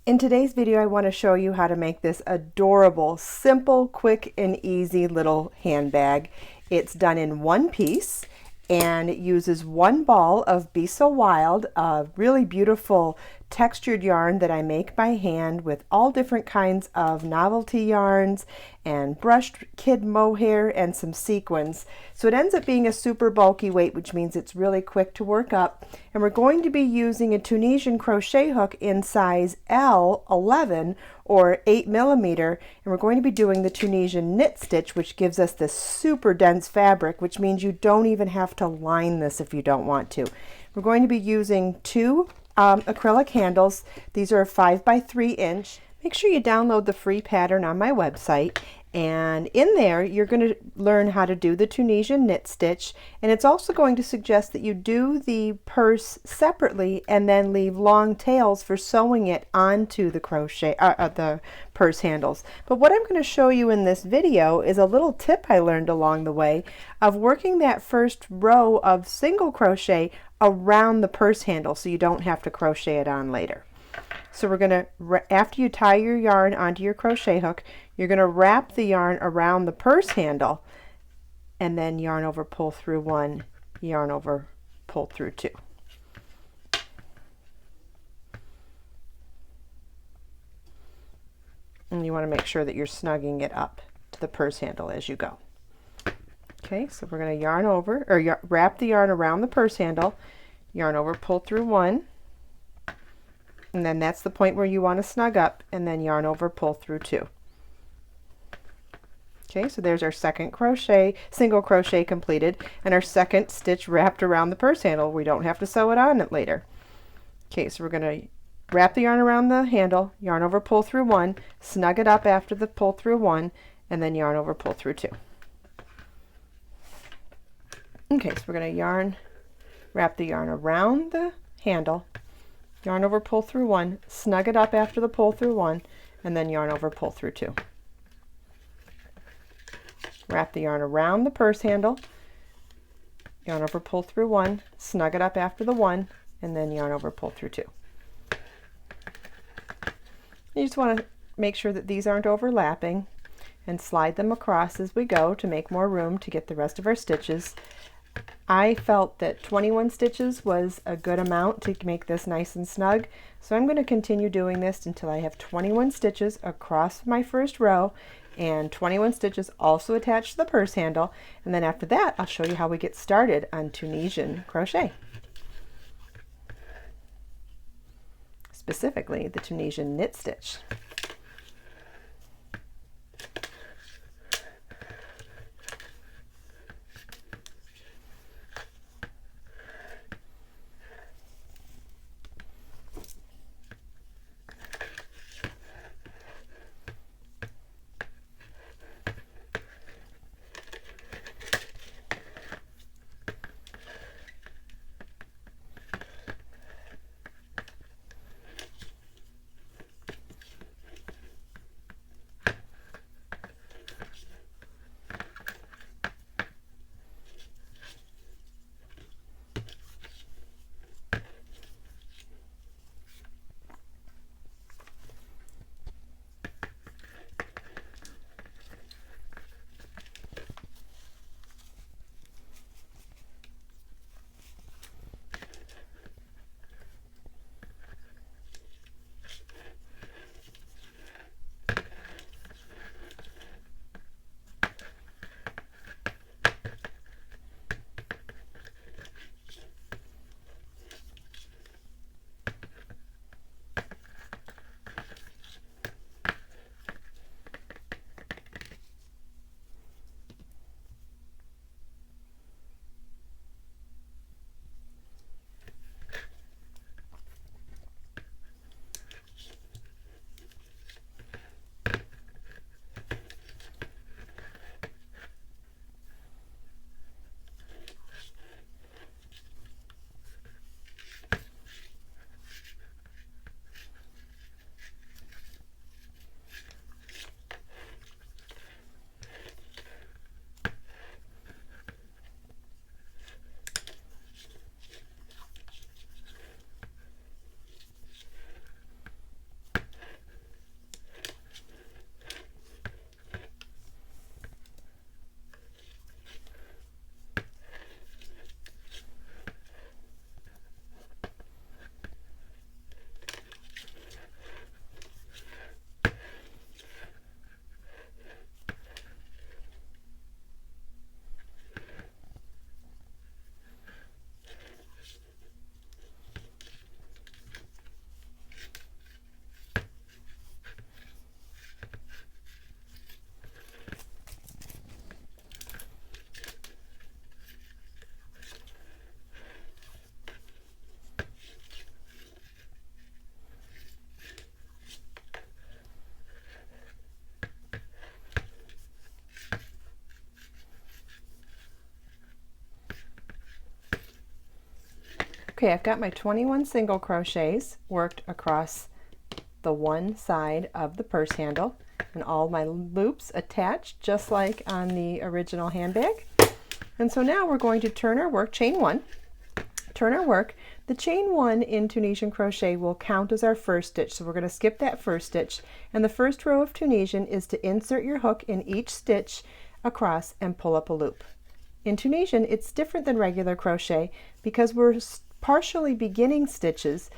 In today's video, I want to show you how to make this adorable, simple, quick, and easy little handbag. It's done in one piece and it uses one ball of Be So Wild, a really beautiful textured yarn that I make by hand with all different kinds of novelty yarns and brushed kid mohair and some sequins. So it ends up being a super bulky weight, which means it's really quick to work up. And we're going to be using a Tunisian crochet hook in size L11 or 8mm, and we're going to be doing the Tunisian knit stitch, which gives us this super dense fabric, which means you don't even have to line this if you don't want to. We're going to be using two acrylic handles. These are a 5x3". Make sure you download the free pattern on my website, and in there you're going to learn how to do the Tunisian knit stitch, and it's also going to suggest that you do the purse separately and then leave long tails for sewing it onto the the purse handles. But what I'm going to show you in this video is a little tip I learned along the way of working that first row of single crochet around the purse handle so you don't have to crochet it on later. So we're going to, after you tie your yarn onto your crochet hook, you're going to wrap the yarn around the purse handle and then yarn over, pull through one, yarn over, pull through two. And you want to make sure that you're snugging it up to the purse handle as you go. Okay, so we're going to yarn over, or wrap the yarn around the purse handle, yarn over, pull through one, and then that's the point where you want to snug up, and then yarn over, pull through two. Okay, so there's our second crochet, single crochet completed, and our second stitch wrapped around the purse handle. We don't have to sew it on it later. Okay, so we're going to wrap the yarn around the handle, yarn over, pull through one, snug it up after the pull through one, and then yarn over, pull through two. Okay, so we're going to wrap the yarn around the handle, yarn over, pull through one, snug it up after the pull through one, and then yarn over, pull through two. Wrap the yarn around the purse handle, yarn over, pull through one, snug it up after the one, and then yarn over, pull through two. You just want to make sure that these aren't overlapping and slide them across as we go to make more room to get the rest of our stitches. I felt that 21 stitches was a good amount to make this nice and snug, so I'm going to continue doing this until I have 21 stitches across my first row and 21 stitches also attached to the purse handle, and then after that I'll show you how we get started on Tunisian crochet. Specifically the Tunisian knit stitch. Okay, I've got my 21 single crochets worked across the one side of the purse handle, and all my loops attached just like on the original handbag. And so now we're going to turn our work, chain one, turn our work. The chain one in Tunisian crochet will count as our first stitch, so we're going to skip that first stitch, and the first row of Tunisian is to insert your hook in each stitch across and pull up a loop. In Tunisian, it's different than regular crochet because we're partially beginning stitches,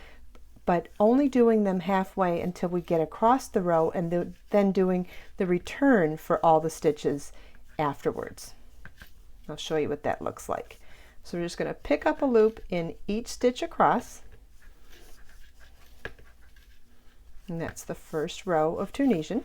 but only doing them halfway until we get across the row, and then doing the return for all the stitches afterwards. I'll show you what that looks like. So we're just going to pick up a loop in each stitch across, and that's the first row of Tunisian.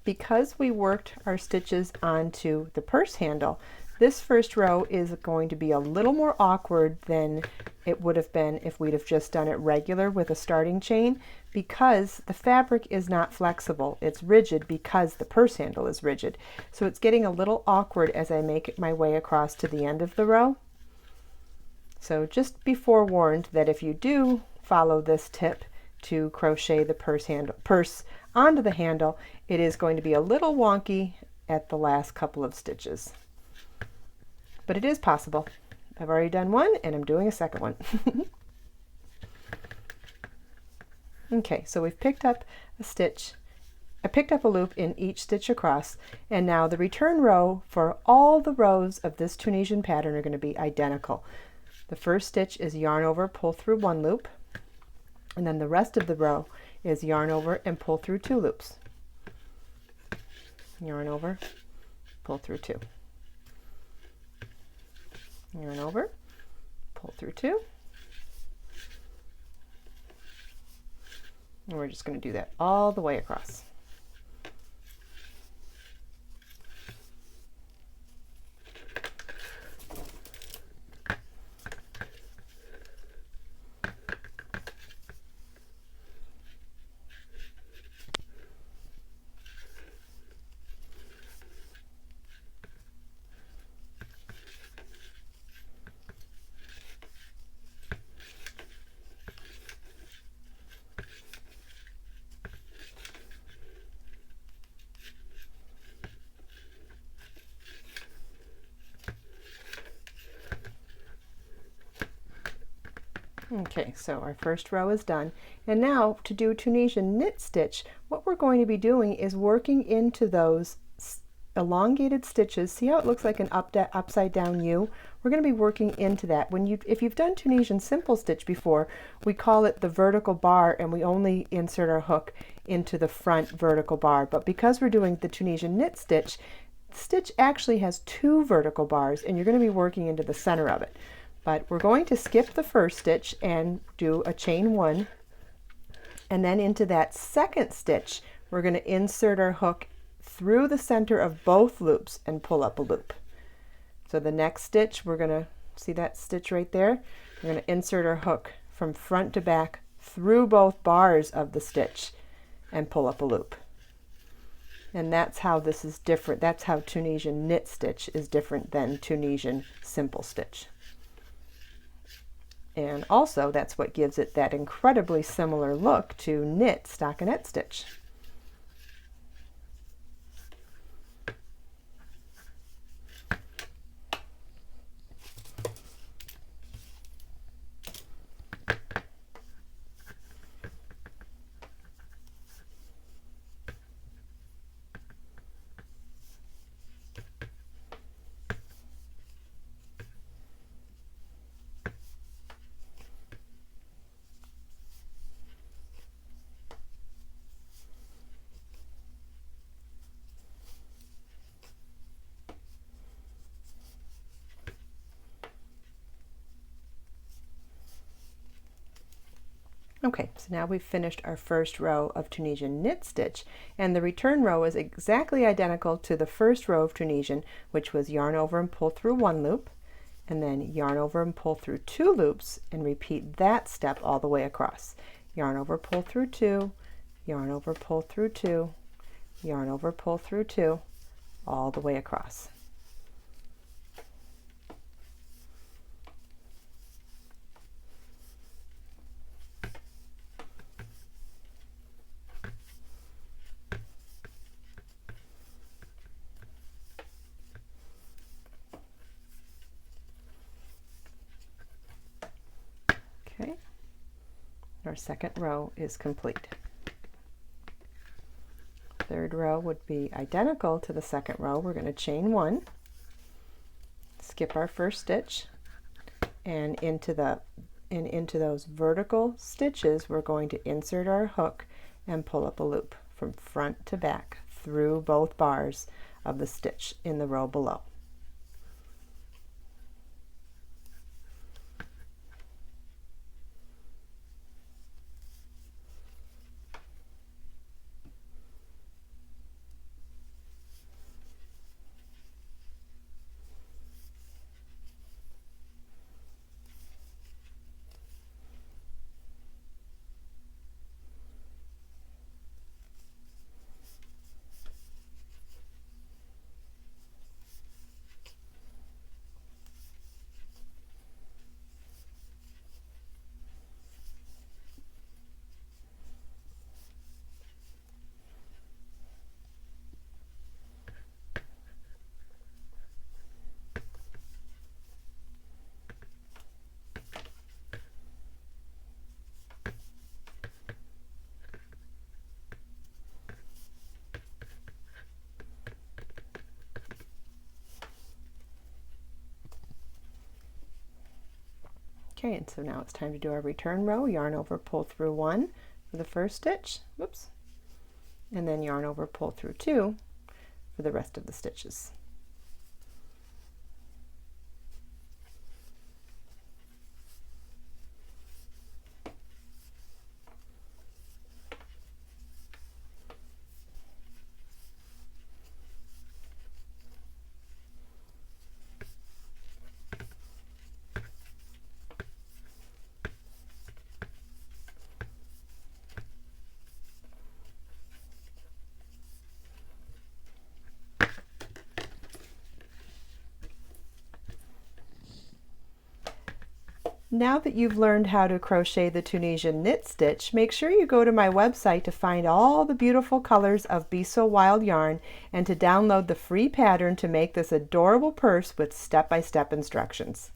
Because we worked our stitches onto the purse handle, this first row is going to be a little more awkward than it would have been if we'd have just done it regular with a starting chain, because the fabric is not flexible. It's rigid because the purse handle is rigid. So it's getting a little awkward as I make my way across to the end of the row. So just be forewarned that if you do follow this tip to crochet the purse onto the handle, it is going to be a little wonky at the last couple of stitches. But it is possible. I've already done one and I'm doing a second one. Okay, so we've picked up a stitch. I picked up a loop in each stitch across, and now the return row for all the rows of this Tunisian pattern are going to be identical. The first stitch is yarn over, pull through one loop, and then the rest of the row is yarn over and pull through two loops. Yarn over, pull through two. Yarn over, pull through two. And we're just going to do that all the way across. Okay, so our first row is done. And now to do Tunisian knit stitch, what we're going to be doing is working into those elongated stitches. See how it looks like an upside down U? We're going to be working into that. If you've done Tunisian simple stitch before, we call it the vertical bar, and we only insert our hook into the front vertical bar. But because we're doing the Tunisian knit stitch, the stitch actually has two vertical bars, and you're going to be working into the center of it. But we're going to skip the first stitch and do a chain one, and then into that second stitch we're going to insert our hook through the center of both loops and pull up a loop. So the next stitch, we're going to see that stitch right there, we're going to insert our hook from front to back through both bars of the stitch and pull up a loop. And that's how this is different. That's how Tunisian knit stitch is different than Tunisian simple stitch. And also that's what gives it that incredibly similar look to knit stockinette stitch. Okay, so now we've finished our first row of Tunisian knit stitch, and the return row is exactly identical to the first row of Tunisian, which was yarn over and pull through one loop, and then yarn over and pull through two loops, and repeat that step all the way across. Yarn over, pull through two, yarn over, pull through two, yarn over, pull through two, all the way across. Our second row is complete. Third row would be identical to the second row. We're going to chain 1, skip our first stitch, and into those vertical stitches we're going to insert our hook and pull up a loop from front to back through both bars of the stitch in the row below. Okay, and so now it's time to do our return row. Yarn over, pull through 1 for the first stitch, whoops, and then yarn over, pull through 2 for the rest of the stitches. Now that you've learned how to crochet the Tunisian knit stitch, make sure you go to my website to find all the beautiful colors of Be So Wild yarn and to download the free pattern to make this adorable purse with step-by-step instructions.